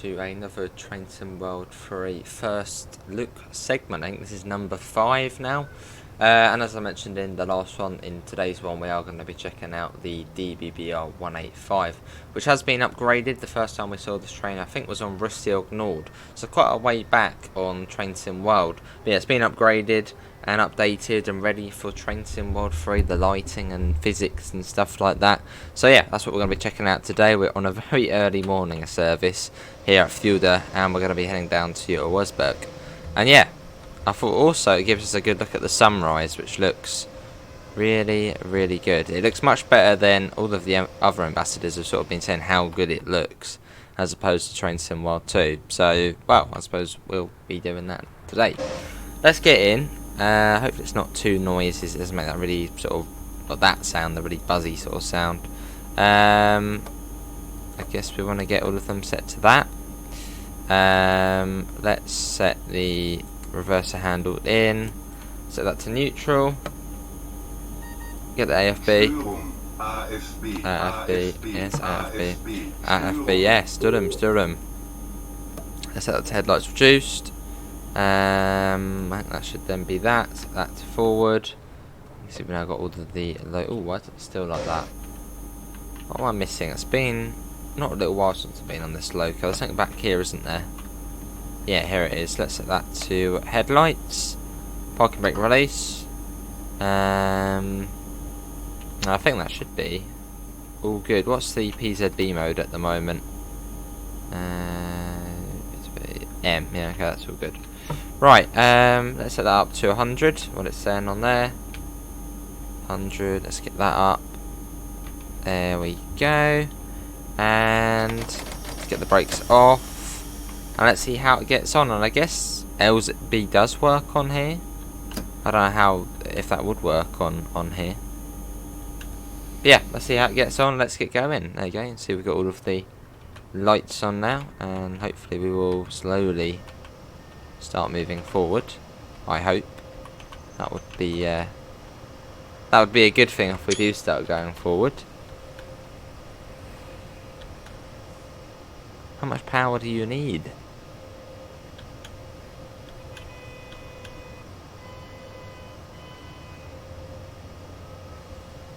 to another Trainton World 3 first look segment. I think this is number 5 now. And as I mentioned in the last one, in today's one we are going to be checking out the DBBR 185, which has been upgraded. The first time we saw this train I think was on Würzburg Nord, so quite a way back on Trainton World. But yeah, it's been upgraded and updated and ready for Trainton World 3, the lighting and physics and stuff like that. So yeah, that's what we're going to be checking out today. We're on a very early morning service here at Fulda, and we're going to be heading down to Würzburg. And yeah, I thought also it gives us a good look at the sunrise, which looks really, really good. It looks much better than all of the other ambassadors have sort of been saying how good it looks, as opposed to Trainton World 2. So, well, I suppose we'll be doing that today. Let's get in. Hopefully it's not too noisy. It doesn't make that really sort of, not that sound, the really buzzy sort of sound. I guess we want to get all of them set to that. Let's set the reverser handle in. Set that to neutral. Get the AFB. AFB, yes, AFB. AFB, yes, Durham. Let's set that to headlights reduced. I think that should then be that. Set that to forward. You see, we've now got all of the low. Oh, why is it still like that? What am I missing? It's been not a little while since I've been on this loco. There's something back here, isn't there? Yeah, here it is. Let's set that to headlights. Parking brake release. I think that should be all good. What's the PZB mode at the moment? M. Yeah, okay, that's all good. Right, let's set that up to 100. What it's saying on there. 100. Let's get that up. There we go. And let's get the brakes off. And let's see how it gets on. And I guess LB does work on here. I don't know how, if that would work on here. But yeah, let's see how it gets on. Let's get going. There you go. You can see we've got all of the lights on now, and hopefully we will slowly start moving forward. I hope that would be a good thing if we do start going forward. How much power do you need?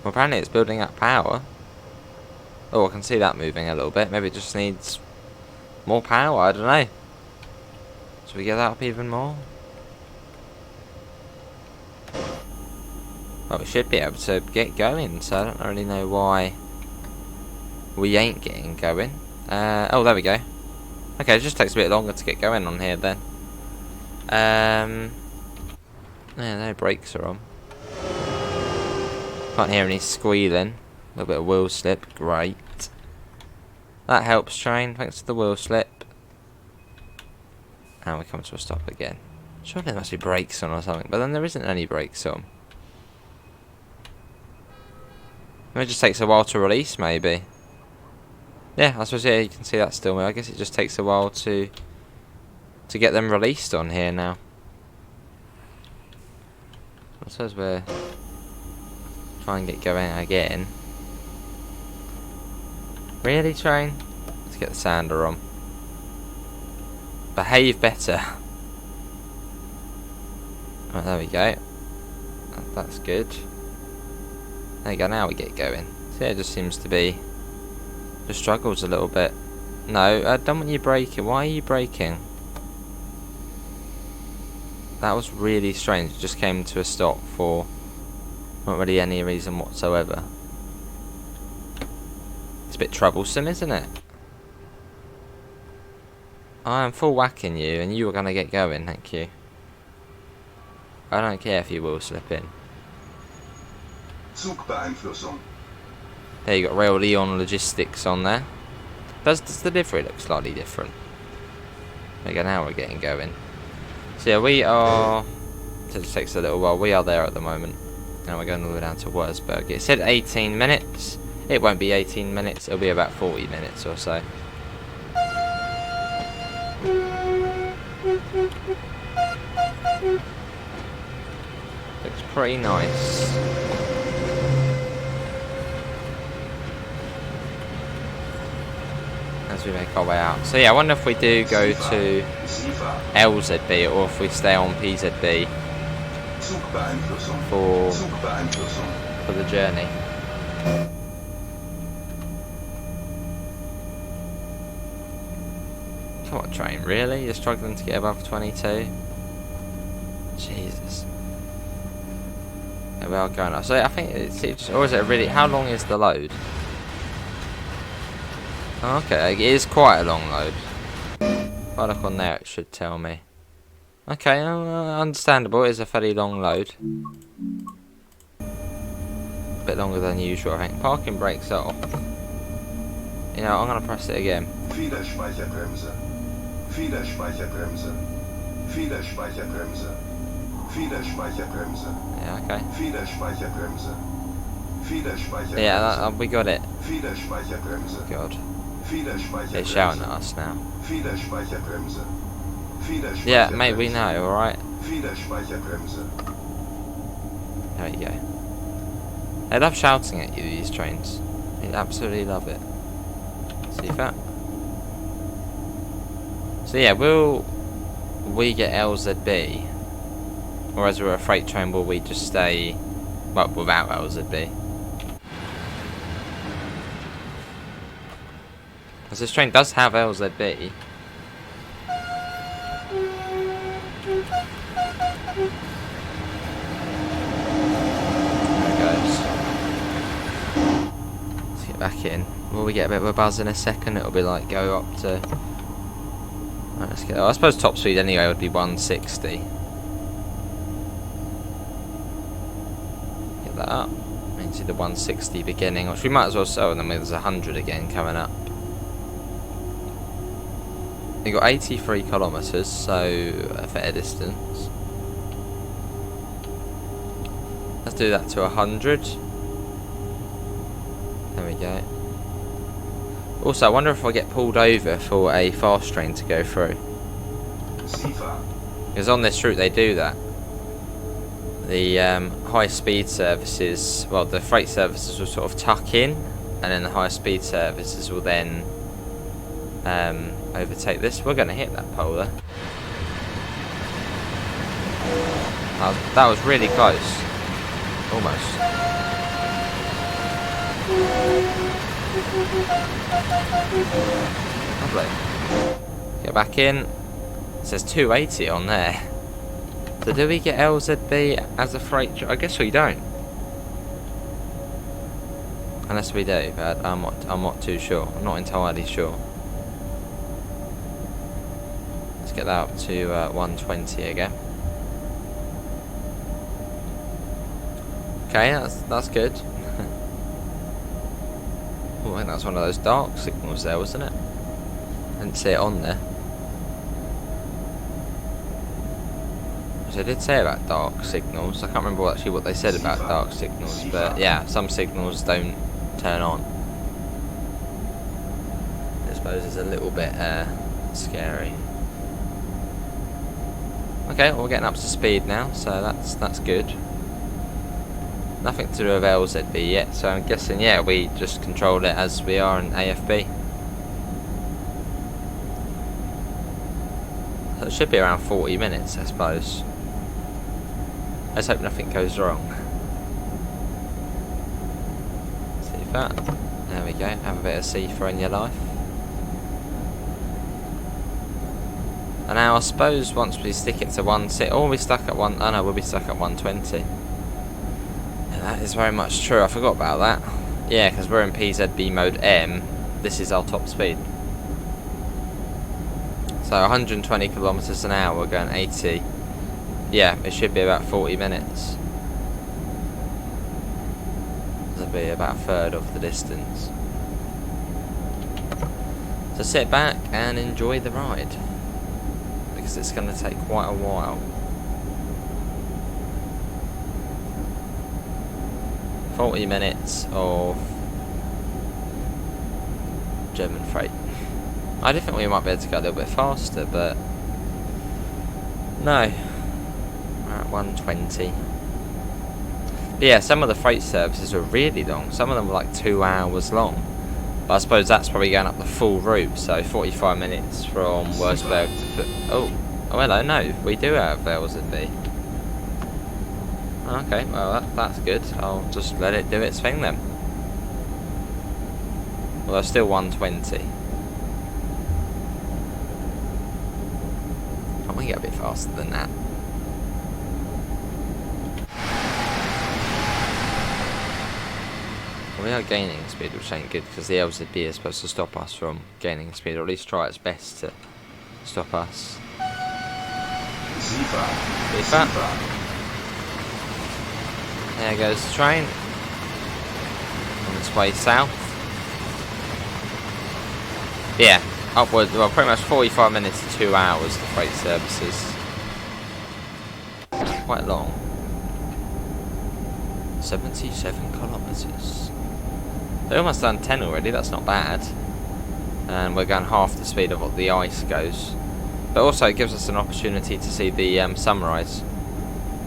Well, apparently it's building up power. Oh, I can see that moving a little bit. Maybe it just needs more power. I don't know. Should we get that up even more? Well, we should be able to get going, so I don't really know why we ain't getting going. Oh, there we go. Okay, it just takes a bit longer to get going on here then. Yeah, no brakes are on. Can't hear any squealing. A little bit of wheel slip, great. That helps, train, thanks to the wheel slip. And we come to a stop again. Surely there must be brakes on or something, but then there isn't any brakes on. It just takes a while to release, maybe. Yeah, I suppose, yeah, you can see that still. I guess it just takes a while to get them released on here now. I suppose we're trying to get going again. Really, train? Let's get the sander on. Behave better. Right, there we go. That's good. There you go, now we get going. So yeah, it just seems to be... just struggles a little bit. No, I don't want you braking. Why are you braking? That was really strange. It just came to a stop for not really any reason whatsoever. It's a bit troublesome, isn't it? I am full whacking you, and you are going to get going, thank you. I don't care if you will slip in. Zugbeeinflussung. There you got Rail Leon Logistics on there. Does the delivery look slightly different? There you go, now we're getting going. So yeah, we are... it just takes a little while. We are there at the moment. Now we're going all the way down to Würzburg. It said 18 minutes. It won't be 18 minutes. It'll be about 40 minutes or so. Looks pretty nice. we make our way out. So yeah, I wonder if we do go to LZB or if we stay on PZB for the journey. Come on, train, really? You're struggling to get above 22? Jesus. Yeah, we are going up. So I think it's or is it really, how long is the load? Oh, okay, it is quite a long load. If I look on there, it should tell me. Okay, understandable. It is a fairly long load. A bit longer than usual, I think. Parking brakes off. You know, I'm going to press it again. Federspeicherbremse. Federspeicherbremse. Federspeicherbremse. Federspeicherbremse. Yeah, okay. Federspeicherbremse. Federspeicherbremse. Yeah, we got it. Federspeicherbremse. God. Federspeicherbremse. They're shouting at us now. Federspeicherbremse. Yeah, mate, we know, alright? Federspeicherbremse. There you go. They love shouting at you, these trains. They absolutely love it. See that? So yeah, will we get LZB? Or as we're a freight train, will we just stay, well, without LZB? Because this train does have LZB. Back in. Will we get a bit of a buzz in a second? It'll be like go up to. Right, let's get. I suppose top speed anyway would be 160. Get that up into the 160 beginning, which we might as well sell. And then there's 100 again coming up. You got 83 kilometers, so a fair distance. Let's do that to 100. There we go. Also, I wonder if I get pulled over for a fast train to go through. Because on this route they do that. The high speed services, well, the freight services will sort of tuck in, and then the high speed services will then overtake this. We're going to hit that pole there. That was really close. Almost. Lovely. Get back in. It says 280 on there. So do we get LZB as a freight? I guess we don't. Unless we do, but I'm not too sure. I'm not entirely sure. Let's get that up to 120 again. Okay, that's good. Oh, I think that's one of those dark signals there, wasn't it? I didn't see it on there. So I did say about dark signals. I can't remember actually what they said about dark signals, but yeah, some signals don't turn on. I suppose it's a little bit scary. Okay, well, we're getting up to speed now, so that's good. Nothing to do with LZB yet, so I'm guessing, yeah, we just control it as we are in AFB. So it should be around 40 minutes, I suppose. Let's hope nothing goes wrong. See that? There we go, have a bit of C4 in your life. And now I suppose once we stick it to 160, or we stuck at 1, oh no, we'll be stuck at 120. That is very much true, I forgot about that. Yeah, because we're in PZB mode M, this is our top speed. So 120 kilometers an hour, we're going 80. Yeah, it should be about 40 minutes. That'll be about a third of the distance. So sit back and enjoy the ride, because it's going to take quite a while. 40 minutes of German freight. I did think we might be able to go a little bit faster, but no. We're at 120. But yeah, some of the freight services were really long. Some of them were like 2 hours long. But I suppose that's probably going up the full route, so 45 minutes from Würzburg to... Oh, hello, no, we do have LZB. Okay, well that's good. I'll just let it do its thing then. Well, there's still 120. Can't we get a bit faster than that? We are gaining speed, which ain't good, because the LZB is supposed to stop us from gaining speed, or at least try its best to stop us. Seefahrt. There goes the train. On its way south. Yeah, upwards, well, pretty much 45 minutes to 2 hours, the freight services. Quite long. 77 kilometres. They're almost done 10 already, that's not bad. And we're going half the speed of what the ice goes. But also it gives us an opportunity to see the sunrise,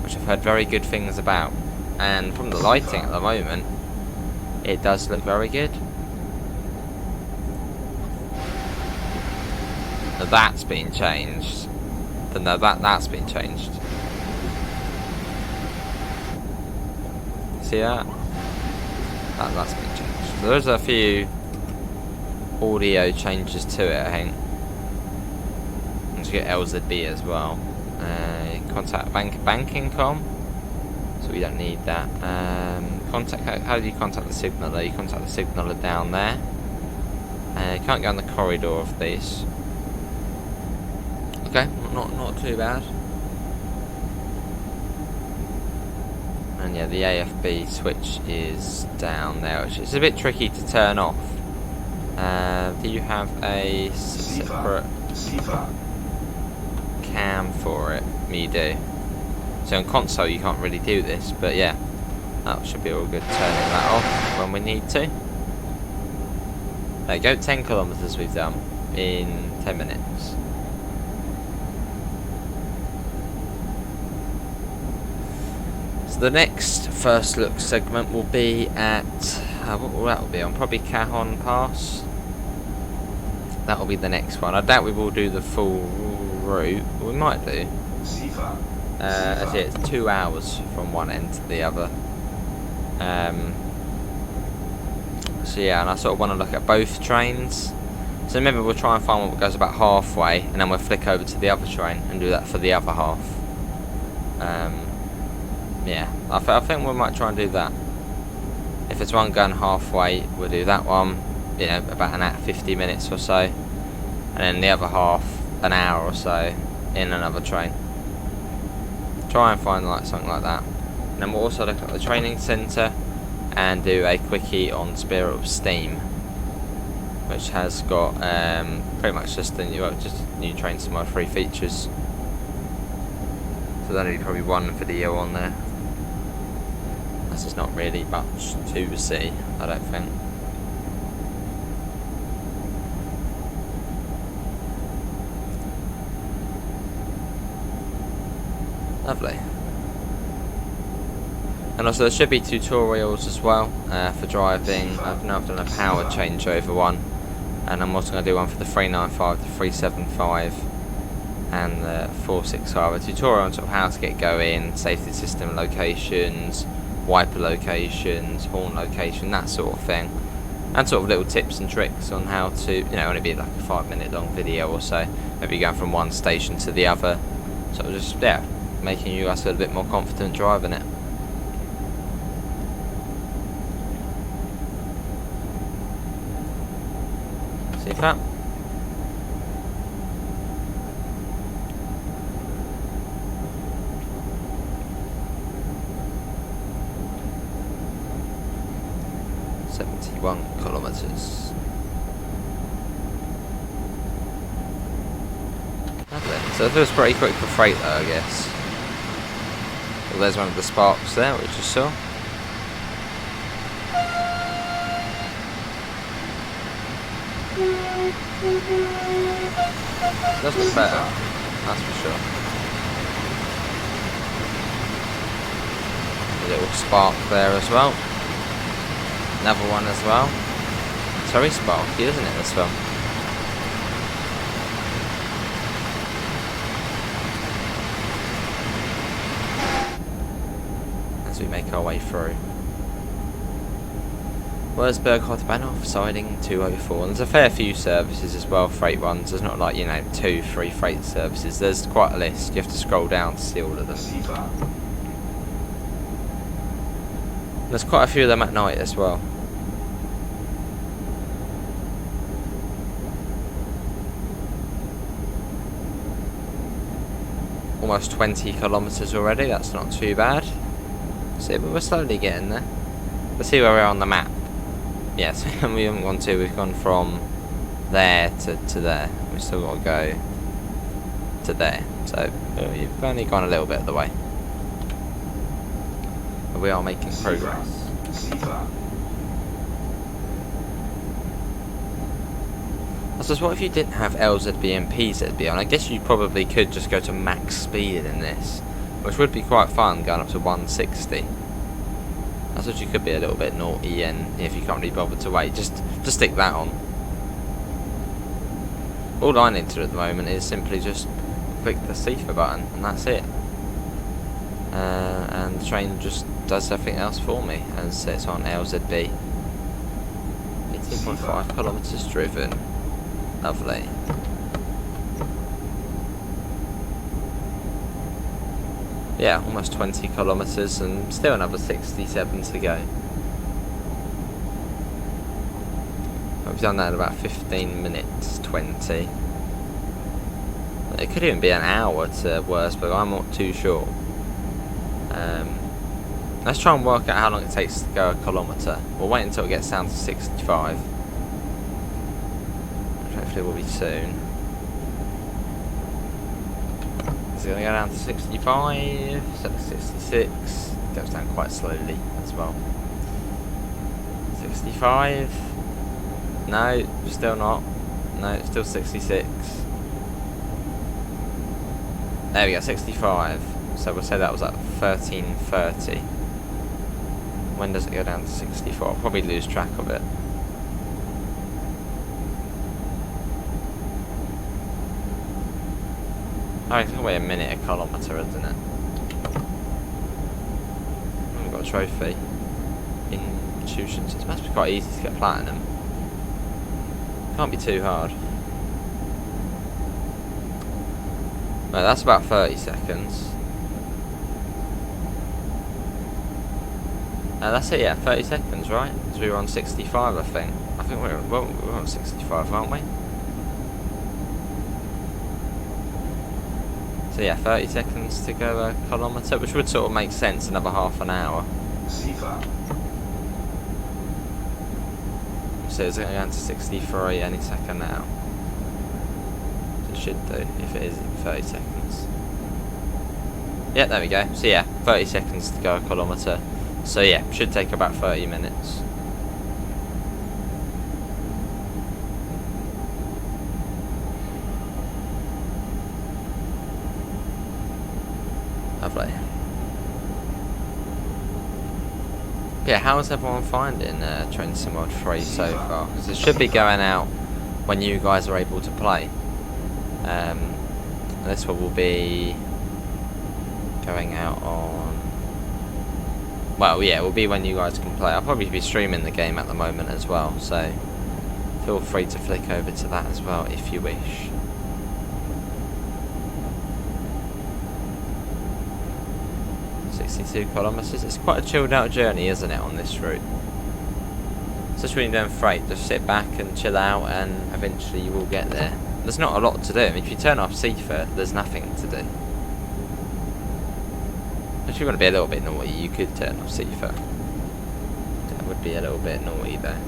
which I've heard very good things about. And from the lighting at the moment, it does look very good. Now that's been changed. No, that's been changed. See that? That's been changed. There's a few audio changes to it, I think. And you get LZB as well. Contact banking com. So we don't need that. How do you contact the signaller? You contact the signaller down there. You can't go on the corridor of these. Okay, not too bad. And yeah, the AFB switch is down there, which is a bit tricky to turn off. Do you have a separate cam for it? You do. So on console you can't really do this, but yeah, that should be all good, turning that off when we need to. There you go, 10 kilometres we've done in 10 minutes. The next first look segment will be at what will that be on? Probably Cajon Pass. That will be the next one. I doubt we will do the full route. We might do. Actually, it's 2 hours from one end to the other. So yeah, and I sort of want to look at both trains. So maybe we'll try and find one that goes about halfway, and then we'll flick over to the other train and do that for the other half. Yeah, I think we might try and do that. If there's one going halfway, we'll do that one, you know, about an hour, 50 minutes or so. And then the other half, an hour or so, in another train. Try and find like something like that. And then we'll also look at the training centre and do a quickie on Spirit of Steam, which has got pretty much just a new train some more free features. So that'll be probably one video on there. This is not really much to see, I don't think. Lovely. And also there should be tutorials as well for driving. I've done a power changeover one, and I'm also going to do one for the 395, the 375 and the 465. A tutorial on sort of how to get going, safety system locations, wiper locations, horn location, that sort of thing, and sort of little tips and tricks on how to, you know, only be like a 5-minute long video or so, maybe going from one station to the other, sort of just, yeah, making you guys feel a bit more confident driving it. See that? Kilometres. Lovely. So it feels pretty quick for freight though, I guess. Well, there's one of the sparks there, which you saw. It does look better, that's for sure. A little spark there as well. Another one as well. It's very sparky, isn't it, this film? As we make our way through. Würzburg, Hauptbahnhof, siding 204. And there's a fair few services as well, freight ones. There's not like, you know, 2, 3 freight services. There's quite a list. You have to scroll down to see all of them. There's quite a few of them at night as well. Almost 20 kilometres already, that's not too bad. See, but we're slowly getting there. Let's see where we are on the map. Yes, we haven't gone to, we've gone from there to there. We've still got to go to there. So, we've only gone a little bit of the way. But we are making progress. I suppose, what if you didn't have LZB and PZB on? I guess you probably could just go to max speed in this, which would be quite fun, going up to 160. I suppose you could be a little bit naughty, and if you can't really bother to wait, just stick that on. All I need to do at the moment is simply just click the CIFA button, and that's it. And the train just does everything else for me, as it's on LZB. 18.5 kilometres driven. Lovely. Yeah, almost 20 kilometres and still another 67 to go. We've done that in about 15 minutes, 20. It could even be an hour to Würzburg, I'm not too sure. Let's try and work out how long it takes to go a kilometre. We'll wait until it gets down to 65. Which hopefully will be soon. It's going to go down to 65, so 66. Goes down quite slowly as well. 65. No, still not. No, still 66. There we go, 65. So we'll say that was at 13:30. When does it go down to 64? I'll probably lose track of it. Oh, it's gonna be a minute a kilometre, isn't it? We've got a trophy. Institutions. It must be quite easy to get platinum. Can't be too hard. Right, that's about 30 seconds. That's it, yeah, 30 seconds, right? Because we were on 65, I think. I think we're on 65, aren't we? So yeah, 30 seconds to go a kilometre, which would sort of make sense, another half an hour. So it's going to go down to 63 any second now. It should do, if it is 30 seconds. Yeah, there we go. So yeah, 30 seconds to go a kilometre. So yeah, should take about 30 minutes. Lovely. Yeah, how is everyone finding Train Sim World 3 so far? Because it should be going out when you guys are able to play. This one will be going out on... Well, yeah, it will be when you guys can play. I'll probably be streaming the game at the moment as well, so feel free to flick over to that as well if you wish. Kilometres. It's quite a chilled out journey, isn't it, on this route? Especially when you're doing freight, just sit back and chill out and eventually you will get there. There's not a lot to do. I mean, if you turn off CIFA, there's nothing to do. If you want to be a little bit naughty, you could turn off CIFA. That would be a little bit naughty though.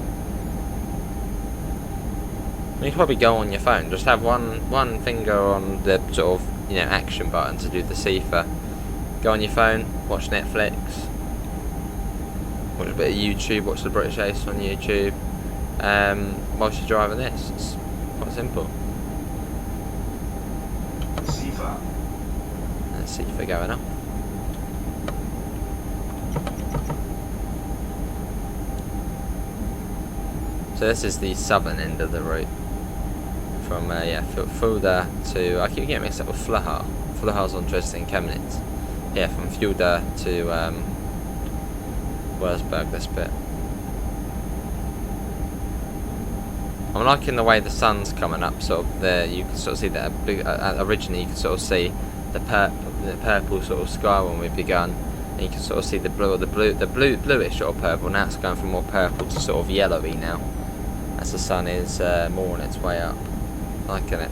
You could probably go on your phone, just have one finger on the sort of, you know, action button to do the CIFA. Go on your phone, watch Netflix, watch a bit of YouTube, watch the British Ace on YouTube, whilst you're driving this. It's quite simple. Let's see if they're going up. So So this is the southern end of the route. From Fulda to, I keep getting mixed up with Fulda. Fulda's on Dresden Chemnitz. Yeah, from Fulda to Würzburg, this bit. I'm liking the way the sun's coming up, sort of there. You can sort of see that originally you can sort of see the purple sort of sky when we begun, and you can sort of see the bluish sort of purple. Now it's going from more purple to sort of yellowy now, as the sun is more on its way up. Liking it.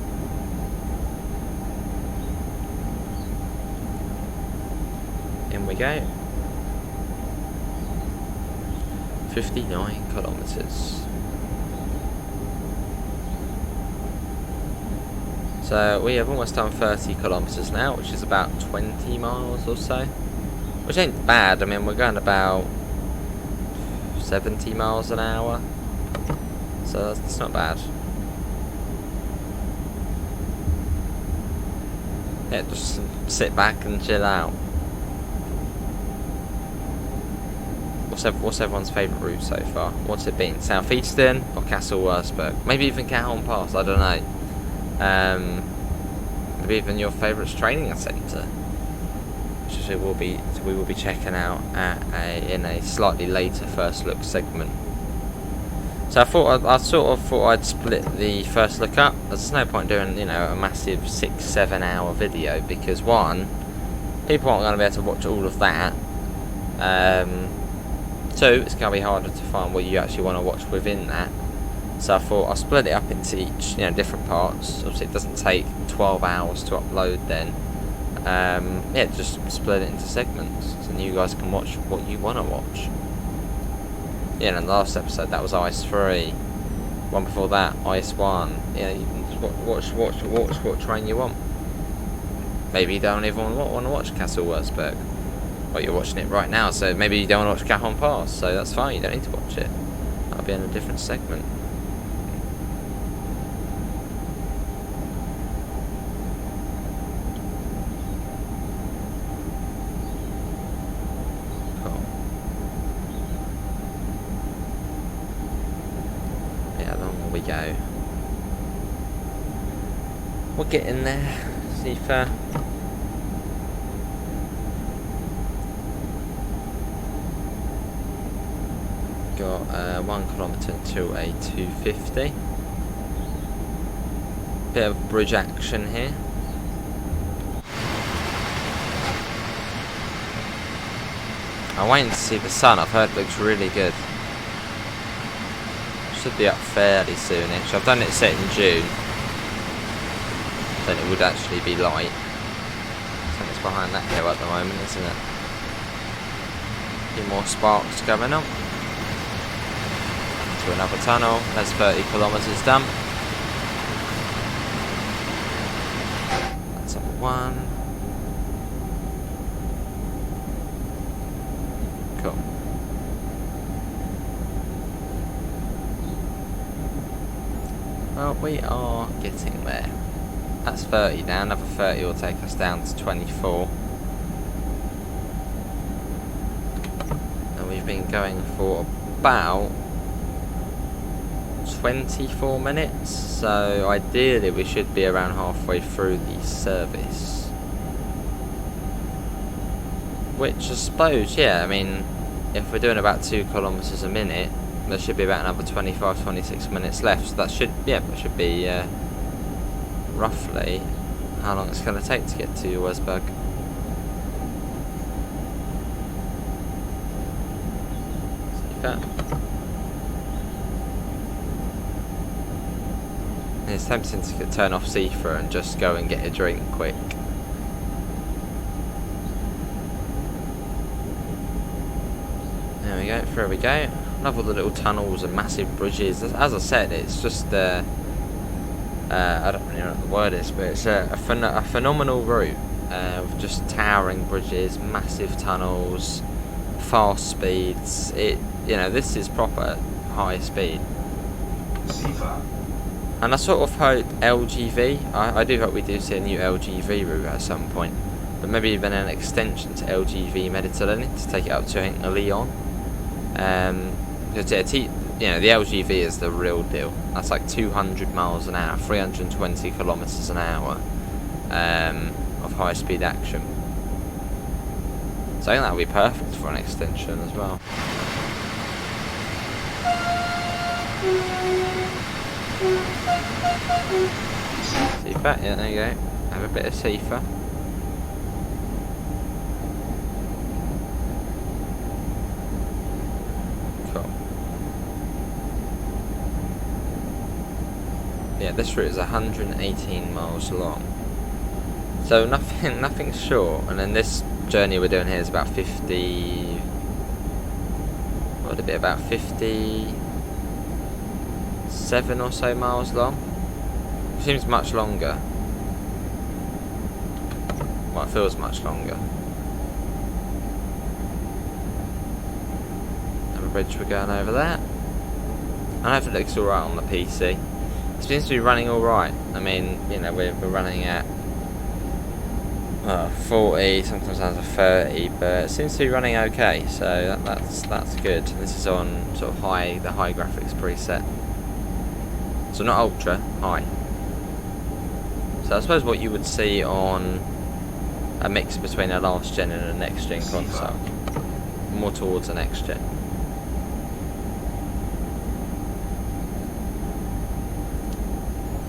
In we go. 59 kilometres. So we have almost done 30 kilometres now, which is about 20 miles or so. Which ain't bad. I mean, we're going about 70 miles an hour. So that's not bad. Yeah, just sit back and chill out. What's everyone's favourite route so far? What's it been? Southeastern or Kassel Würzburg? Maybe even Cajon Pass, I don't know. Maybe even your favourite training centre, which we will be checking out in a slightly later first look segment. So I sort of thought I'd split the first look up. There's no point doing, you know, a massive 6-7 hour video, because one, people aren't going to be able to watch all of that. Two, it's going to be harder to find what you actually want to watch within that. So I thought I'll split it up into each, you know, different parts. Obviously it doesn't take 12 hours to upload then. Yeah, just split it into segments, so you guys can watch what you want to watch. Yeah, in the last episode that was Ice 3. One before that, Ice 1. Yeah, you can just watch what train you want. Maybe you don't even want to watch Kassel Würzburg. Well, you're watching it right now, so maybe you don't want to watch Cajon Pass, so that's fine, you don't need to watch it. That'll be in a different segment. Cool. Yeah, along we go. We're getting there, Sifa. Got 1 kilometre to a 250. Bit of bridge action here. I'm waiting to see the sun. I've heard it looks really good. Should be up fairly soonish. I've done it set in June, then it would actually be light. I think it's behind that hill at the moment, isn't it? A few more sparks going up. To another tunnel. That's 30 kilometres done. That's number 1. Cool. Well, we are getting there. That's 30 down. Another 30 will take us down to 24. And we've been going for about 24 minutes, so ideally we should be around halfway through the service, which I suppose, yeah, I mean, if we're doing about 2 kilometres a minute, there should be about another 25-26 minutes left, so that should be roughly how long it's going to take to get to Würzburg. It's tempting to turn off Seafra and just go and get a drink quick. There we go, through we go. Love all the little tunnels and massive bridges. As I said, it's just I don't really know what the word is, but it's a phenomenal route with just towering bridges, massive tunnels, fast speeds. This is proper high speed. And I sort of hope LGV, I do hope we do see a new LGV route at some point, but maybe even an extension to LGV Mediterranean to take it up to, I think, Lyon. Because you know, the LGV is the real deal. That's like 200 miles an hour, 320 kilometers an hour of high speed action. So I think that would be perfect for an extension as well. Seefer, yeah, there you go. Have a bit of seefer. Cool. Yeah, this route is 118 miles long. So nothing short. And then this journey we're doing here is about 50. What would it be? About 57 or so miles long. Seems much longer. Well, it feels much longer. Have a bridge we're going over there. I don't know if it looks alright on the PC. It seems to be running alright. I mean, you know, we're running at 40, sometimes down to 30, but it seems to be running okay. So that's good. This is on sort of the high graphics preset. So not ultra, high. So I suppose what you would see on a mix between a last gen and a next gen console. More towards a next gen.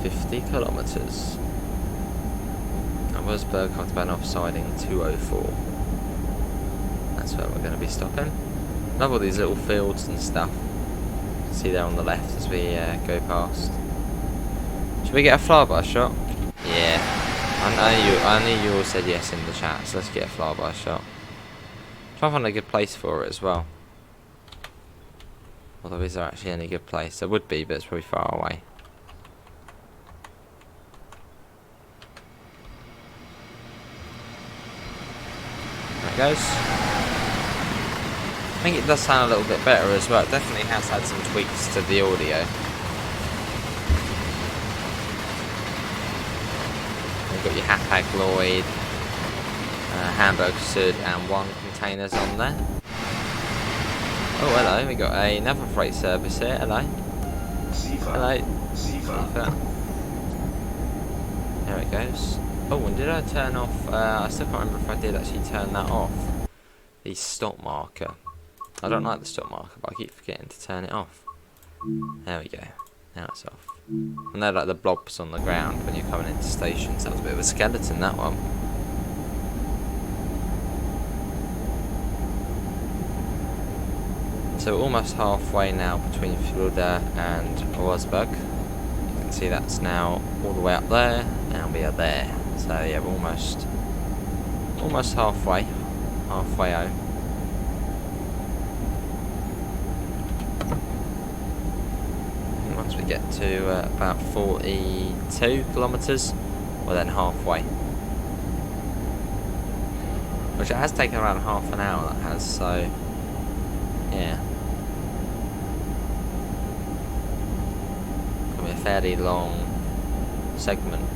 .50 kilometers. At Würzburg, Autobahn offsiding 204. That's where we're going to be stopping. Love all these little fields and stuff. You can see there on the left as we go past. Should we get a flyby shot? Yeah, I knew you all said yes in the chat, so let's get a flyby shot. Try and find a good place for it as well. Although is there actually any good place? There would be, but it's probably far away. There it goes. I think it does sound a little bit better as well. It definitely has had some tweaks to the audio. You've got your Hapag Lloyd, Hamburg Sud and one containers on there. Oh, hello, we got another freight service here. Hello. Hello. There it goes. Oh, and did I turn off? I still can't remember if I did actually turn that off. The stop marker. I don't like the stop marker, but I keep forgetting to turn it off. There we go. Now it's off. And they're like the blobs on the ground when you're coming into stations. That was a bit of a skeleton, that one. So we're almost halfway now between Fulda and Würzburg. You can see that's now all the way up there, and we are there. So yeah, we're almost halfway home. Once we get to about 42 kilometres, we're then halfway. Which it has taken around half an hour, that has, so yeah. Gonna be a fairly long segment.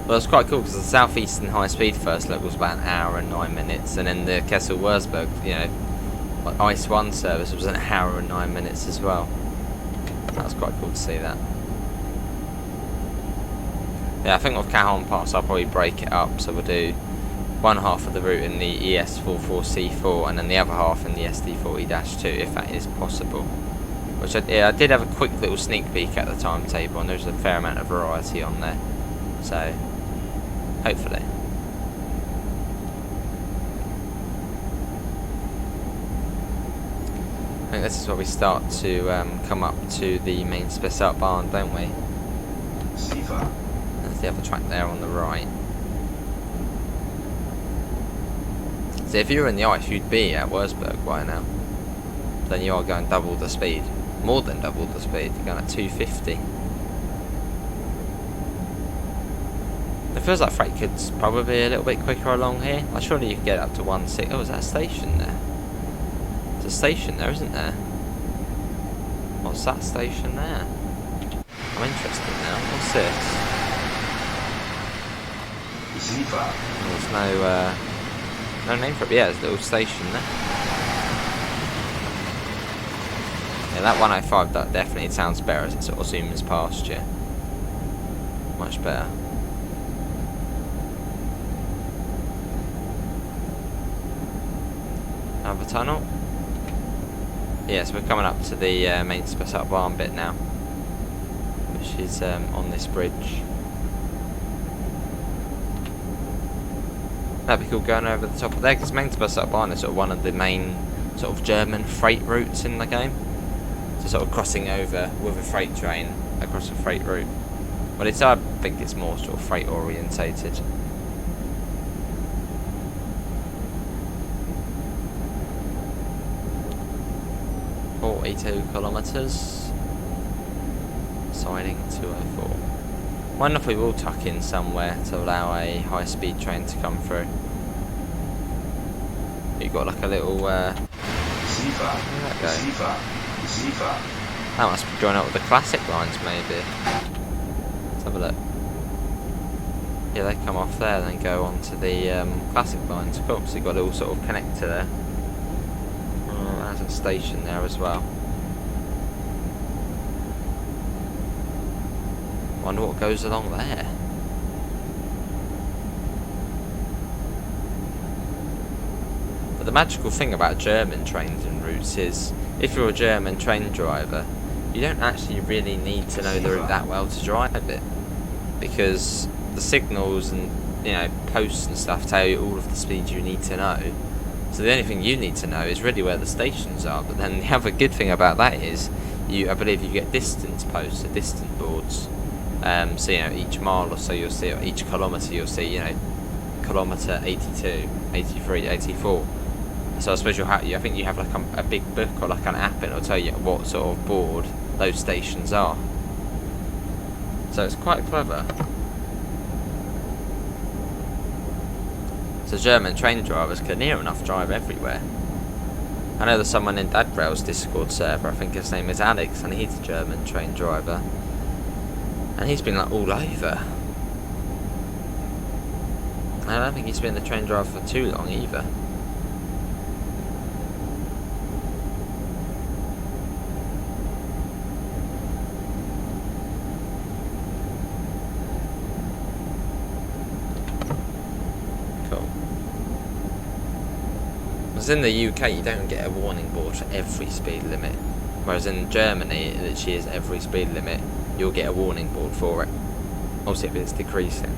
Well, it's quite cool because the southeastern high speed first look was about an hour and 9 minutes, and then the Kassel Würzburg, you know, like ICE 1 service was an hour and 9 minutes as well. That was quite cool to see that. Yeah, I think with Cajon Pass I'll probably break it up, so we'll do one half of the route in the ES44C4 and then the other half in the SD40-2 if that is possible. Which I did have a quick little sneak peek at the timetable, and there's a fair amount of variety on there. So, hopefully. I think this is where we start to come up to the main Spessart barn, don't we? There's the other track there on the right. So if you were in the ice, you'd be at Würzburg by now. Then you are going double the speed. More than double the speed. You're going at 250. It feels like freight could probably be a little bit quicker along here. Like, surely you could get up to 1.6. Oh, is that a station there? There's a station there, isn't there? What's that station there? I'm interested now. What's this? There's no name for it, but yeah, there's a little station there. Yeah, that 105 that definitely sounds better as it sort of zooms past you. Much better. Another tunnel. Yes, we're coming up to the main Spessart barn bit now, which is on this bridge. That'd be cool going over the top of there, because main Spessart barn is sort of one of the main sort of German freight routes in the game. So sort of crossing over with a freight train across a freight route. But it's, I think it's more sort of freight orientated. kilometres. Siding 204. Wonder if we will tuck in somewhere to allow a high-speed train to come through. You've got like a little that must be joined up with the classic lines maybe. Let's have a look. Yeah, they come off there and then go on to the classic lines. Cool, so you've got a little sort of connector there. There's a station there as well. Wonder what goes along there. But the magical thing about German trains and routes is, if you're a German train driver, you don't actually really need to know the route that well to drive it, because the signals and posts and stuff tell you all of the speed you need to know. So the only thing you need to know is really where the stations are. But then the other good thing about that is, I believe you get distance posts, or distance boards. So each mile or so you'll see, or each kilometre you'll see, kilometre 82, 83, 84. So I suppose I think you have like a big book or like an app, and it'll tell you what sort of board those stations are. So it's quite clever. So German train drivers can near enough drive everywhere. I know there's someone in Dadrail's Discord server, I think his name is Alex, and he's a German train driver. And he's been like all over. I don't think he's been the train driver for too long either. In the UK, you don't get a warning board for every speed limit, whereas in Germany, it literally is every speed limit. You'll get a warning board for it. Obviously, if it's decreasing,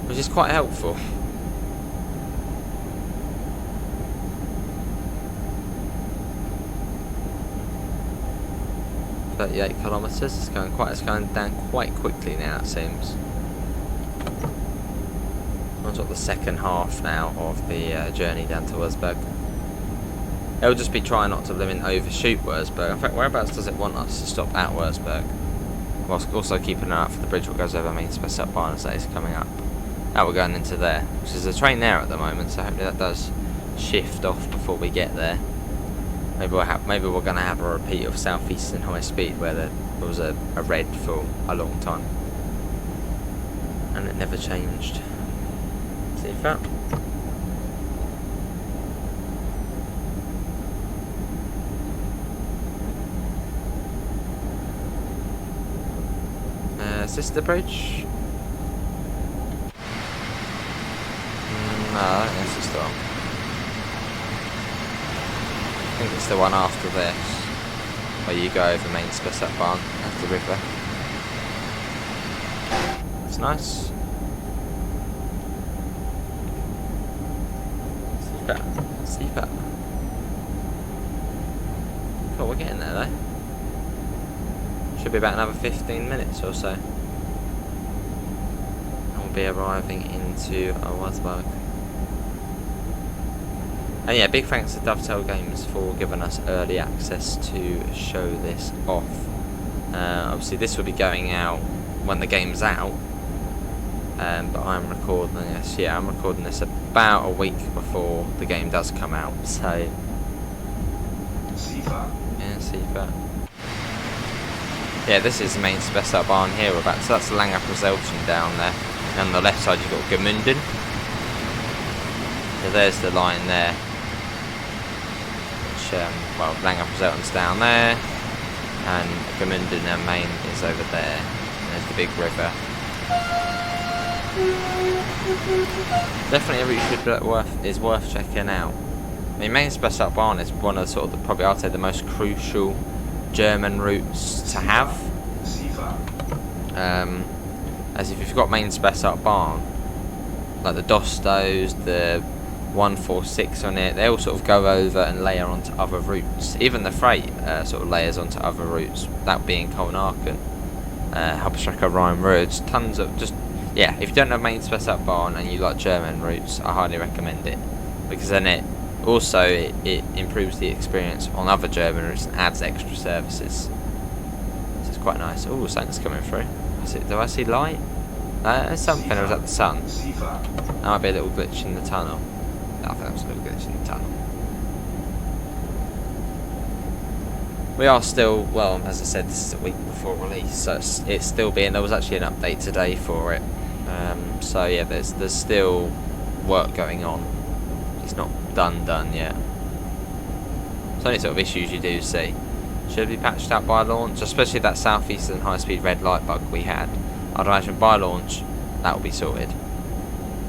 which is quite helpful. .38 kilometres. It's going down quite quickly now, it seems. On sort of the second half now of the journey down to Würzburg. It'll just be trying not to overshoot Würzburg. In fact, whereabouts does it want us to stop at Würzburg? Whilst also keeping an eye out for the bridge that goes over main Spessart barn as that is coming up. Now we're going into there, which is a train there at the moment, so hopefully that does shift off before we get there. Maybe we're going to have a repeat of South Eastern High Speed, where there was a red for a long time. And it never changed. See that? Is this the bridge? No, I don't think it's the one. I think it's the one after this, where you go over main Spessart barn at the river. It's nice. See that? Cool, we're getting there though. Should be about another 15 minutes or so. And we'll be arriving into Würzburg. And yeah, big thanks to DOVETAIL Games for giving us early access to show this off. Obviously this will be going out when the game's out. But I'm recording this, I'm recording this about a week before the game does come out, so... Yeah, Seafa. Yeah, this is the main Spessart barn here we're about, so that's Langerprezelten down there. And on the left side you've got Gemünden. So there's the line there. which, well, Langenfeld's down there, and Gmunden am Main is over there. And there's the big river. Definitely a route is worth checking out. I mean, Main Spessartbahn is one of sort of probably I'd say the most crucial German routes to have. As if you've got Main Spessartbahn, like the Dostos, the 146 on it, they all sort of go over and layer onto other routes. Even the freight sort of layers onto other routes, that being Kolnaken, Hauptstrecke Rhein-Ruhr. Tons of just, yeah, if you don't have Main Spessartbahn and you like German routes, I highly recommend it, because then it improves the experience on other German routes and adds extra services. So it's quite nice. Oh, something's coming through. Do I see light? There's something. Or was that the sun? That might be a little glitch in the tunnel. I think that was a little glitch in the tunnel. We are still, well, as I said, this is a week before release, so it's still being. There was actually an update today for it. So yeah, there's still work going on. It's not done yet. So any sort of issues you do see should be patched out by launch, especially that southeastern high-speed red light bug we had. I'd imagine by launch that will be sorted.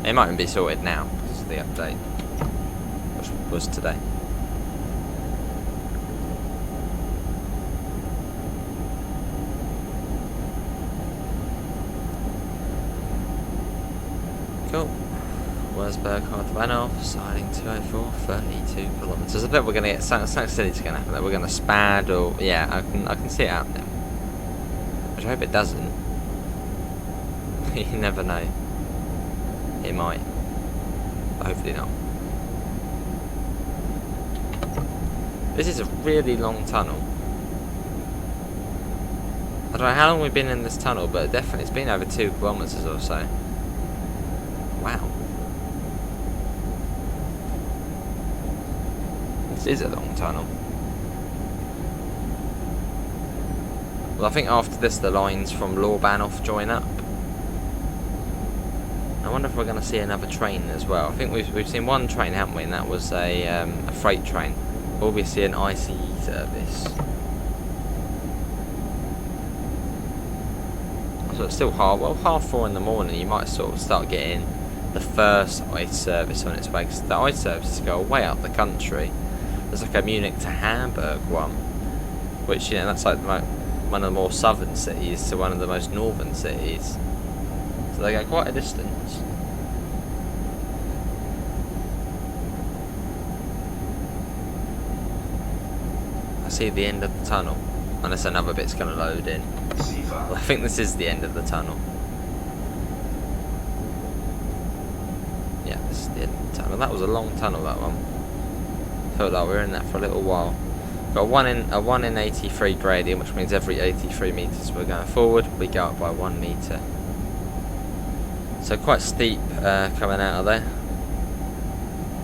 It might even be sorted now because of the update, which was today. Cool. Würzburg, Hardwanov, siding 204, 32 kilometres. I bet we're going to get something silly's going to happen. That we're going to spad, or yeah, I can see it out now. Which I hope it doesn't. You never know. It might, but hopefully not. This is a really long tunnel. I don't know how long we've been in this tunnel, but definitely it's been over 2 kilometres or so. Wow. This is a long tunnel. Well, I think after this the lines from Lorbahnhof join up. I wonder if we're going to see another train as well. I think we've seen one train, haven't we? And that was a freight train. Will we see an ICE service? So it's still half 4 in the morning. You might sort of start getting the first ICE service on its way, because the ICE services go way up the country. There's like a Munich to Hamburg one, which, you know, that's like one of the more southern cities to one of the most northern cities. So they go quite a distance. I see the end of the tunnel, unless another bit's going to load in. Well, I think this is the end of the tunnel. Yeah, this is the end of the tunnel. That was a long tunnel, that one. Felt like we were in that for a little while. Got a 1 in 83 gradient, which means every 83 metres we're going forward, we go up by 1 metre. So quite steep coming out of there.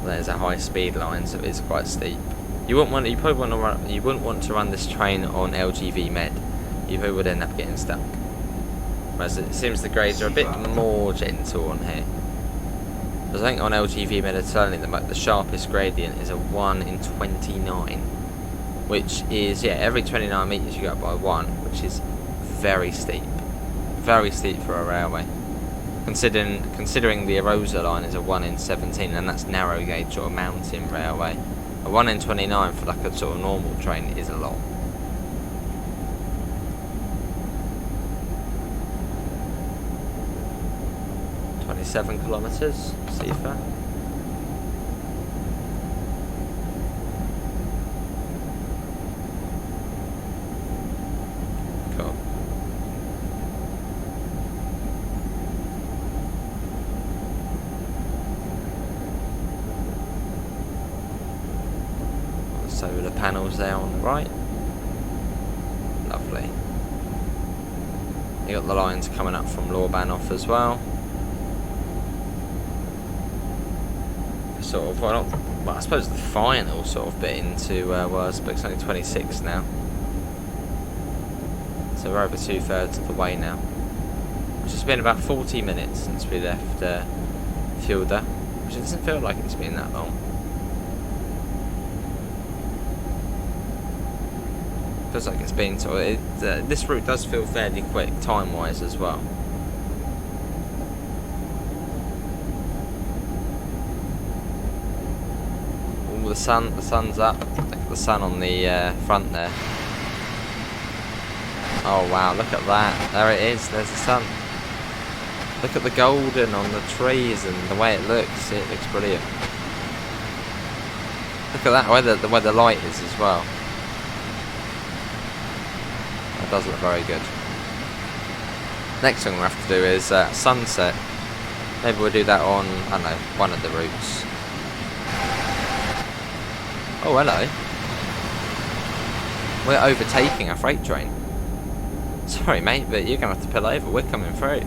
There's a high speed line, so it is quite steep. You wouldn't want to run this train on LGV Med. You probably would end up getting stuck. Whereas it seems the grades are a bit more gentle on here. Because I think on LGV Mediterranean the sharpest gradient is a 1 in 29. Which is, yeah, every 29 metres you go up by 1, which is very steep. Very steep for a railway. Considering the Arosa line is a 1 in 17, and that's narrow gauge or mountain railway. A 1 in 29 for like a sort of normal train is a lot. .7 kilometres, Sifa. Cool. Solar panels there on the right. Lovely. You got the lines coming up from Lorbahnhof as well. Sort of, well, I suppose the final sort of bit into Würzburg. It's only 26 now, so we're over 2/3 of the way now. It's just been about 40 minutes since we left Fulda, which doesn't feel like it's been that long. feels like it's been sort of, this route does feel fairly quick time-wise as well. Ooh, the sun's up. Look at the sun on the front there. Oh wow, look at that. There it is, there's the sun. Look at the golden on the trees and the way it looks brilliant. Look at that, where the light is as well. That does look very good. Next thing we'll have to do is sunset. Maybe we'll do that on, I don't know, one of the routes. Oh, hello. We're overtaking a freight train. Sorry, mate, but you're going to have to pull over. We're coming through.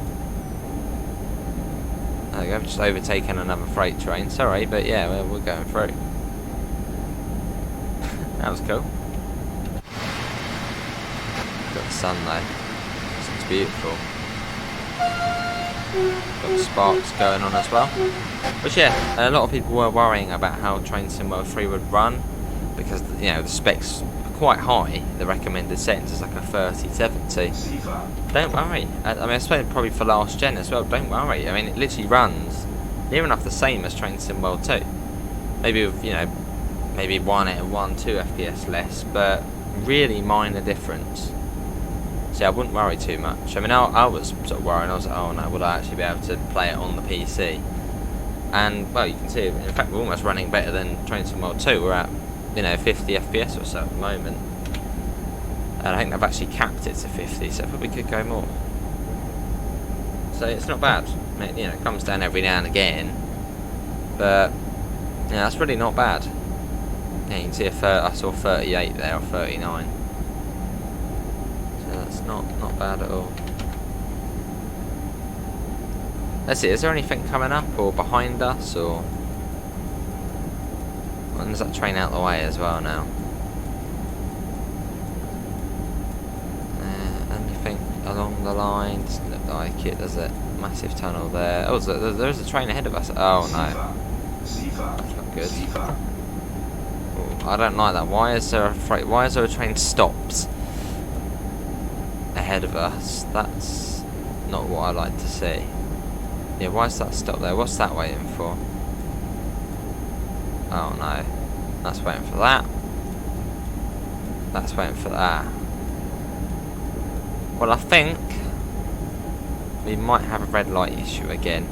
There we go, just overtaken another freight train. Sorry, but yeah, we're going through. That was cool. Got the sun though. This looks beautiful. Got the sparks going on as well. But yeah, a lot of people were worrying about how Train Sim World 3 would run because, you know, the specs are quite high. The recommended settings is like a 3070. Don't worry. I mean, I suppose probably for last gen as well. Don't worry. I mean, it literally runs near enough the same as Train Sim World 2. Maybe with, you know, maybe 2 FPS less, but really minor difference. So I wouldn't worry too much. I mean, I was sort of worrying. I was like, oh no, will I actually be able to play it on the PC? And well, you can see, in fact, we're almost running better than Train Sim World 2. We're at, you know, 50 FPS or so at the moment. And I think they've actually capped it to 50, so probably could go more. So it's not bad. I mean, you know, it comes down every now and again, but yeah, that's really not bad. Yeah, you can see I saw 38 there, or 39. So that's not bad at all. Let's see, is there anything coming up or behind us, or when's that train out the way as well now? Anything along the line? Doesn't look like it, does it? Massive tunnel there. Oh, there's a train ahead of us. Oh no, that's not good. Ooh, I don't like that. Why is there a train stopped ahead of us? That's not what I like to see. Yeah, why is that stopped there? What's that waiting for? Oh no, that's waiting for that. That's waiting for that. Well, I think we might have a red light issue again,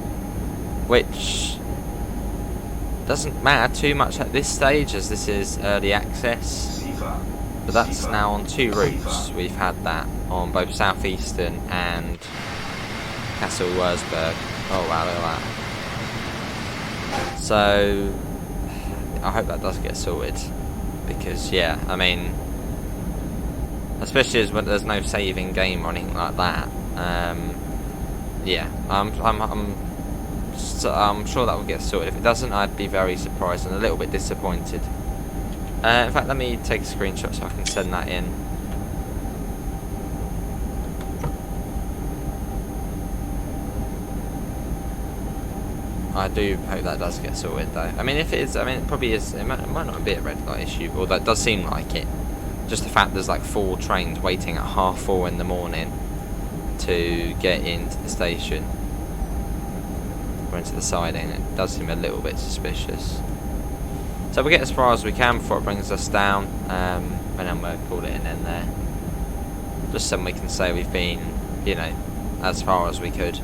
which doesn't matter too much at this stage as this is early access, but that's now on 2 routes. We've had that on both Southeastern and Kassel Würzburg. Oh wow, look at that. So I hope that does get sorted, because yeah, I mean, especially as when there's no saving game or anything like that. Yeah, I'm sure that will get sorted. If it doesn't, I'd be very surprised and a little bit disappointed. In fact, let me take a screenshot so I can send that in. I do hope that does get sorted though. I mean, if it is, I mean, it probably is. It might not be a red light issue, although it does seem like it. Just the fact there's like 4 trains waiting at 4:30 in the morning to get into the station or into the siding, it does seem a little bit suspicious. So we'll get as far as we can before it brings us down, and then we'll call it an end there. Just so we can say we've been, you know, as far as we could.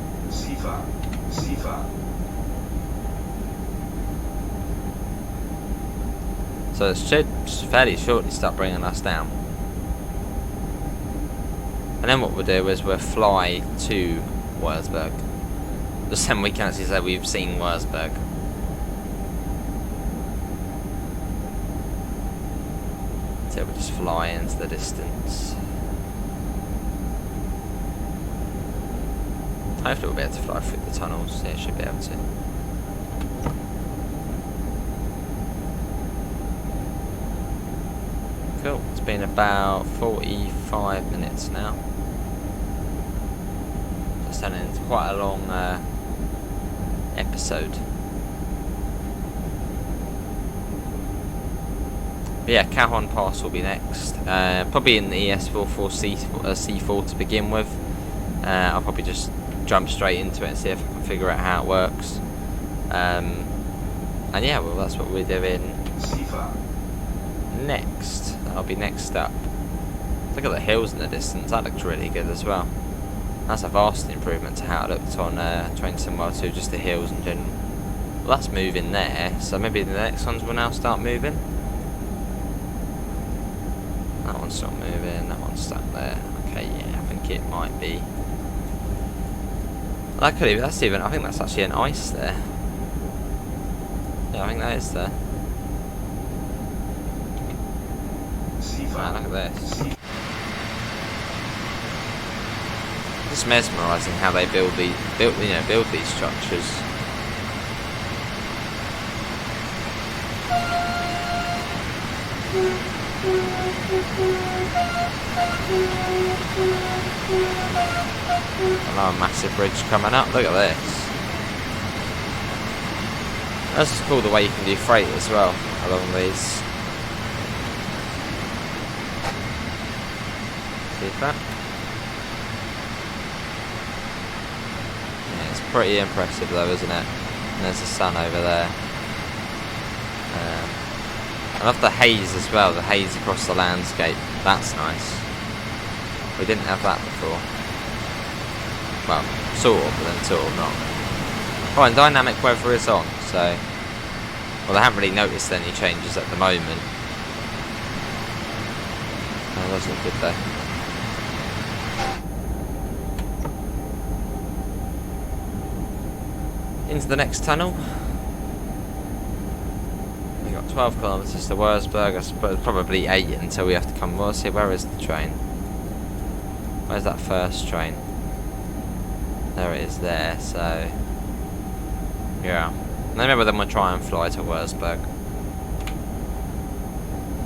So it should fairly shortly start bringing us down. And then what we'll do is we'll fly to Würzburg. Just then we can actually say we've seen Würzburg. So we'll just fly into the distance. Hopefully we'll be able to fly through the tunnels. Yeah, should be able to. Cool, it's been about 45 minutes now. Just turning into quite a long episode. But yeah, Calhoun Pass will be next. Probably in the C4 to begin with. I'll probably just jump straight into it and see if I can figure out how it works. And yeah, well, that's what we're doing next. That'll be next up. Look at the hills in the distance. That looks really good as well. That's a vast improvement to how it looked on Train Sim World 2, just the hills in general. Well, that's moving there, so maybe the next ones will now start moving. That one's not moving, that one's stuck there. Okay, yeah, I think it might be. I think that's actually an ice there. Yeah, I think that is there. Right, look at this. It's mesmerising how they build these structures. Another massive bridge coming up. Look at this. That's just cool the way you can do freight as well along these. See that? Yeah, it's pretty impressive though, isn't it? And there's the sun over there. I love the haze as well, the haze across the landscape. That's nice. We didn't have that before. Well, sort of, but then sort of not. Oh, and dynamic weather is on, so... Well, I haven't really noticed any changes at the moment. That does look good though. Into the next tunnel. 12 kilometres to Würzburg. I suppose probably 8 until we have to come. We'll see, where is the train? Where's that first train? There it is there, so... Yeah. And remember then we'll try and fly to Würzburg.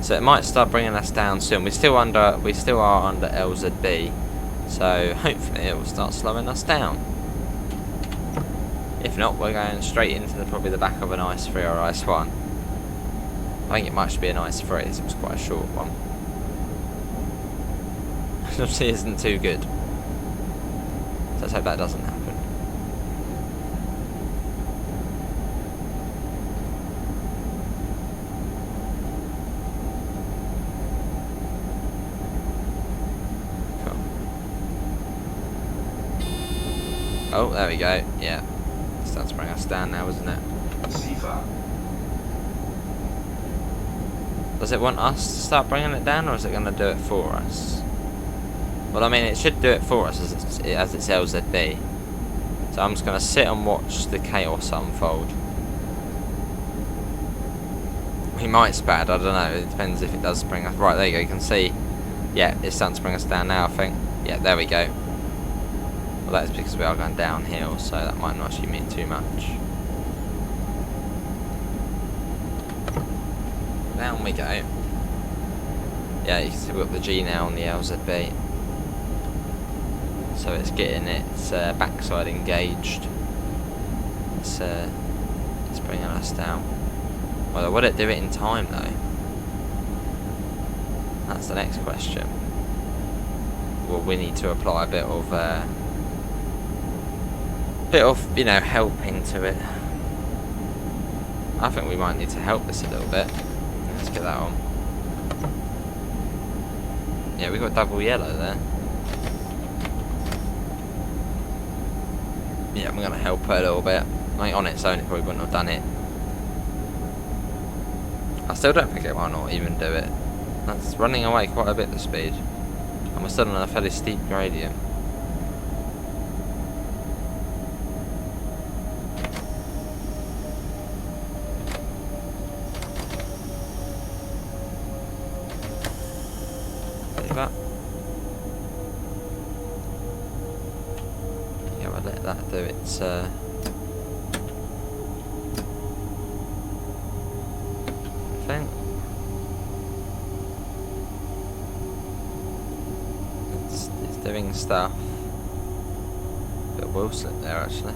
So it might start bringing us down soon. We still are under LZB. So hopefully it will start slowing us down. If not, we're going straight into probably the back of an Ice 3 or Ice 1. I think it might just be a nice phrase, it was quite a short one. Obviously isn't too good. So let's hope that doesn't happen. Cool. Oh, there we go, yeah. It's starting to bring us down now, isn't it? Does it want us to start bringing it down, or is it going to do it for us? Well, I mean, it should do it for us as it's LZB. So I'm just going to sit and watch the chaos unfold. We might spad, I don't know. It depends if it does bring us. Right, there you go. You can see. Yeah, it's starting to bring us down now, I think. Yeah, there we go. Well, that's because we are going downhill, so that might not actually mean too much. Down we go. Yeah, you can see we've got the G now on the LZB. So it's getting its backside engaged. It's bringing us down. Well, would it do it in time though? That's the next question. Well, we need to apply a bit of help into it. I think we might need to help this a little bit. Let's get that on. Yeah, we got double yellow there. Yeah, I'm gonna help her a little bit. Like on its own, it probably wouldn't have done it. I still don't think it might not even do it. That's running away quite a bit, the speed. And we're still on a fairly steep gradient. That. Yeah, we'll let that do its thing. It's doing stuff. Bit of wheel slip there actually.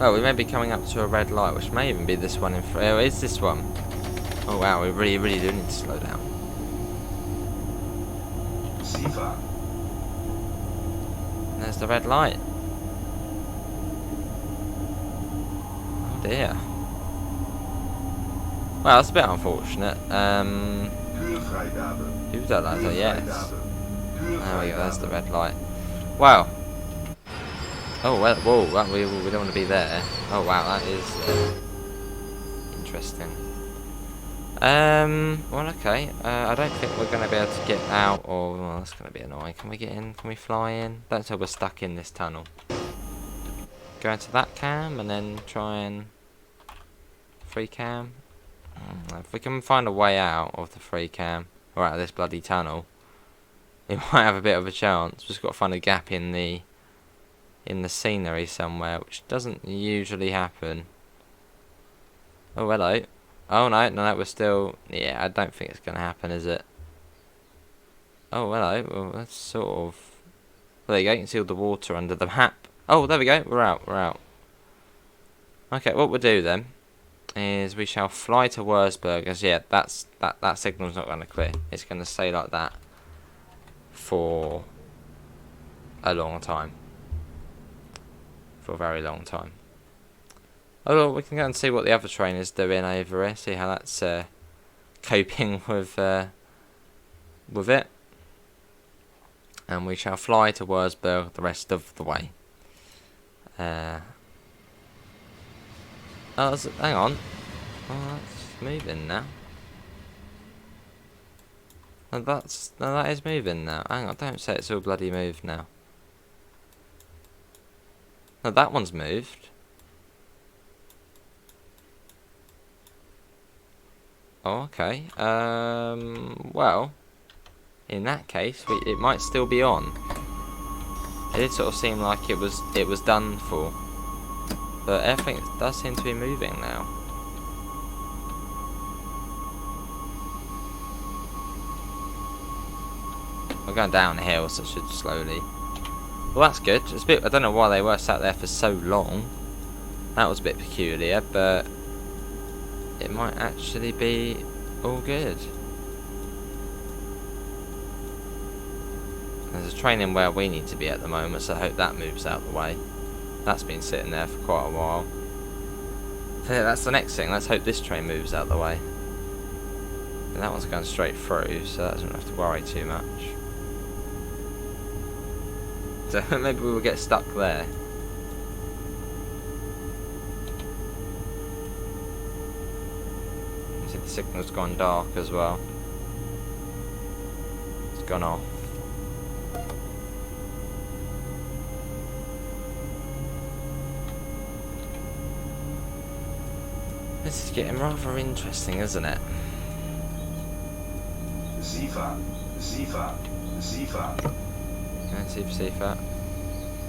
Oh, we may be coming up to a red light, which may even be this one in front. Oh, it's this one. Oh wow, we really do need to slow down. Sifa. And there's the red light. Oh dear. Well, that's a bit unfortunate. Kühlfreigabe. Überleitung, yes. There we go, there's the Kühlfreigabe. red light. Wow. Oh, well, whoa, we don't want to be there. Oh wow, that is interesting. Well, okay. I don't think we're going to be able to get out, or well, that's going to be annoying. Can we get in? Can we fly in? Don't say we're stuck in this tunnel. Go into that cam and then try and free cam. If we can find a way out of the free cam or out of this bloody tunnel, we might have a bit of a chance. We've just got to find a gap in the scenery somewhere, which doesn't usually happen. Oh, hello. Oh no, we're still... Yeah, I don't think it's going to happen, is it? Oh, hello. Well, that's sort of... Well, there you go, you can see all the water under the map. Oh, there we go, we're out. Okay, what we'll do then is we shall fly to Würzburg, as yeah, that signal's not going to clear. It's going to stay like that for a long time. For a very long time. Oh, well, we can go and see what the other train is doing over here. See how that's coping with it. And we shall fly to Würzburg the rest of the way. Oh, hang on. Oh, that's moving now. No, that is moving now. Hang on, don't say it's all bloody moved now. No, that one's moved. Oh, okay. Well, in that case, it might still be on. It did sort of seem like it was done for, but everything does seem to be moving now. We're going downhill, so it should slowly. Well, that's good. It's a bit. I don't know why they were sat there for so long. That was a bit peculiar, but it might actually be all good. There's a train in where we need to be at the moment, so I hope that moves out the way. That's been sitting there for quite a while. So yeah, that's the next thing. Let's hope this train moves out the way. And that one's going straight through, so that doesn't have to worry too much. So maybe we will get stuck there. See, the signal's gone dark as well. It's gone off. This is getting rather interesting, isn't it? Sifa. Let's see that.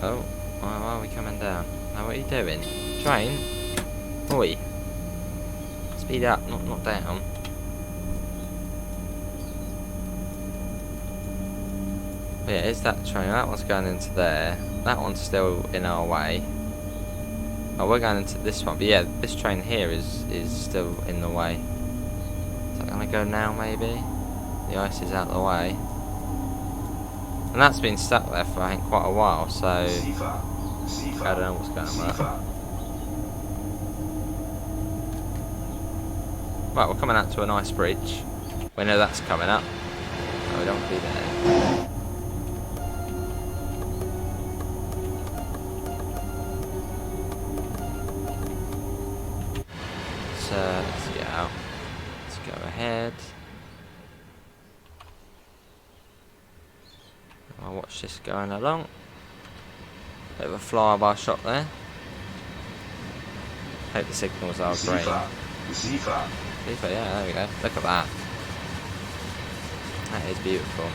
Oh, why are we coming down? Now what are you doing? Train? Oi. Speed up, not down. But yeah, is that train? That one's going into there. That one's still in our way. Oh, we're going into this one. But yeah, this train here is still in the way. Is that going to go now, maybe? The ice is out of the way. And that's been stuck there for, I think, quite a while, so I don't know what's going on with that. Right, we're coming out to a nice bridge. We know that's coming up. No, we don't want to be there. So, let's get out. Let's go ahead. I'll watch this going along. Bit of a flyby shot there. Hope the signals are great. Sifa. Yeah, there we go. Look at that. That is beautiful.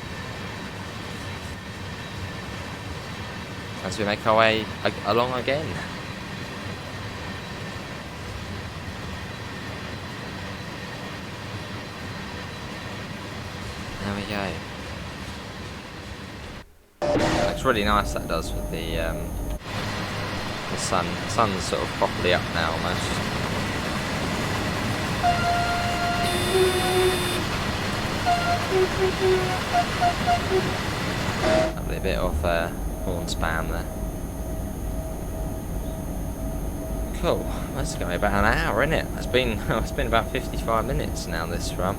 As we make our way along again. There we go. Looks really nice, that does, with the sun. The sun's sort of properly up now almost. Lovely bit of horn spam there. Cool. That's going to be about an hour, isn't it? It's been about 55 minutes now, this run.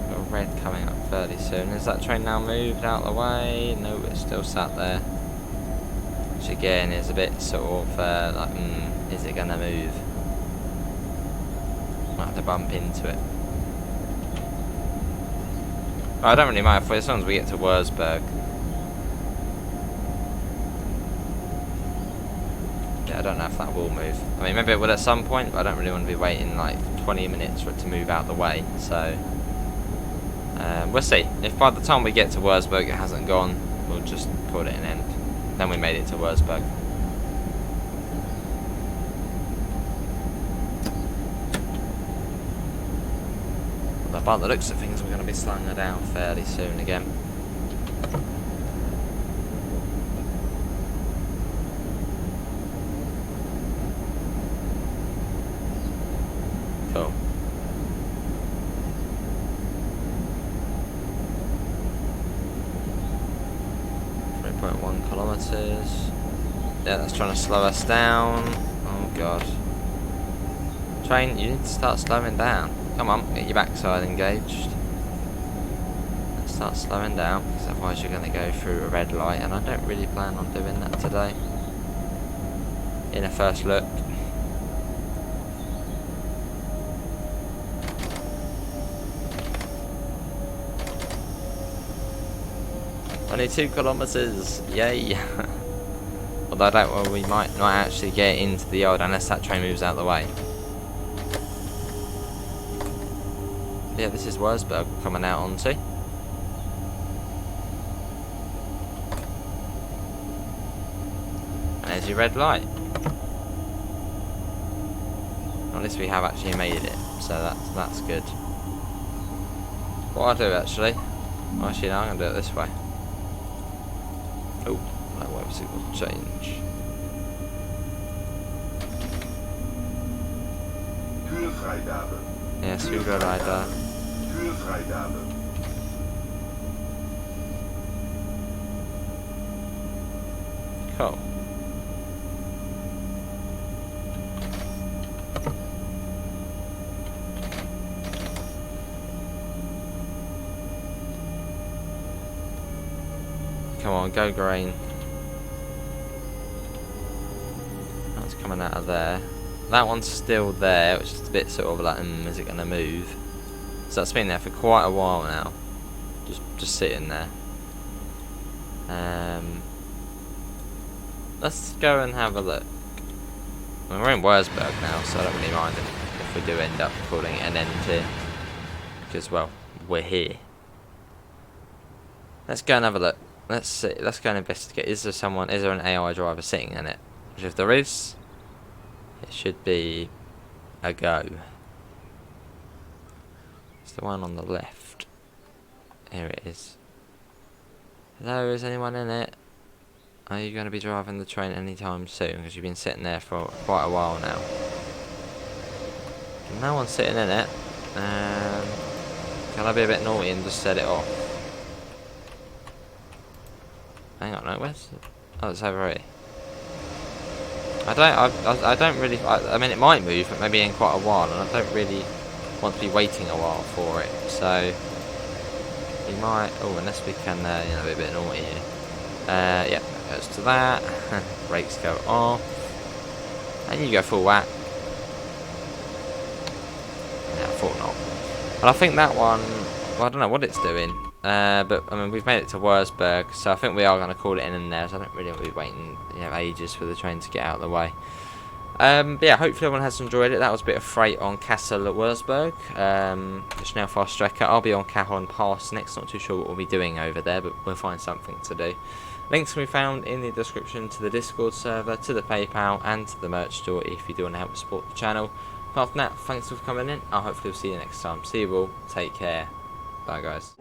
Got a red coming up fairly soon. Is that train now moved out of the way? No, it's still sat there. Which again is a bit sort of like, is it going to move? Might have to bump into it. I don't really mind as long as we get to Würzburg. Yeah, I don't know if that will move. I mean, maybe it will at some point, but I don't really want to be waiting like 20 minutes for it to move out the way. So, we'll see. If by the time we get to Würzburg it hasn't gone, we'll just call it an end. Then we made it to Würzburg. But by the looks of things, we're going to be slowing her down fairly soon again. Cool. 3.1 kilometers. Yeah, that's trying to slow us down. Oh god. Train, you need to start slowing down. Come on, get your backside engaged. Let's start slowing down, because otherwise you're going to go through a red light, and I don't really plan on doing that today. In a first look. Only 2 kilometers, yay! Although I don't, well, we might not actually get into the yard unless that train moves out of the way. Yeah, this is Würzburg coming out onto. And there's your red light. At least we have actually made it, so that's good. What I'll do actually, no, I'm going to do it this way. Oh, that wave signal change. Kühlfreigabe. Yes, Kühlfreigabe. Kühlfreigabe. Cool. Come on, go green. That's coming out of there. That one's still there, which is a bit sort of like, is it going to move? So that's been there for quite a while now. Just sitting there. Let's go and have a look. I mean, we're in Würzburg now, so I don't really mind if we do end up calling it an end here. Because, well, we're here. Let's go and have a look. Let's see. Let's go and investigate. Is there an AI driver sitting in it? Which if there is, it should be a go. It's the one on the left. Here it is. Hello, is anyone in it? Are you going to be driving the train anytime soon? Because you've been sitting there for quite a while now. No one's sitting in it. Can I be a bit naughty and just set it off? Hang on, no, where's it? Oh, it's over here. I don't really. I mean, it might move, but maybe in quite a while, and I don't really want to be waiting a while for it. So we might. Oh, unless we can, be a bit naughty here. Yeah, that goes to that. Brakes go off, and you go full whack. Yeah, I thought not. But I think that one. Well, I don't know what it's doing. But I mean, we've made it to Würzburg, so I think we are going to call it in there. So I don't really want to be waiting, ages for the train to get out of the way. But yeah, hopefully everyone has enjoyed it. That was a bit of freight on Kassel at Würzburg. The Schnellfahrstrecke. I'll be on Cajon Pass next. Not too sure what we'll be doing over there, but we'll find something to do. Links can be found in the description to the Discord server, to the PayPal, and to the merch store if you do want to help support the channel. Apart from that, thanks for coming in. I'll hopefully see you next time. See you all. Take care. Bye, guys.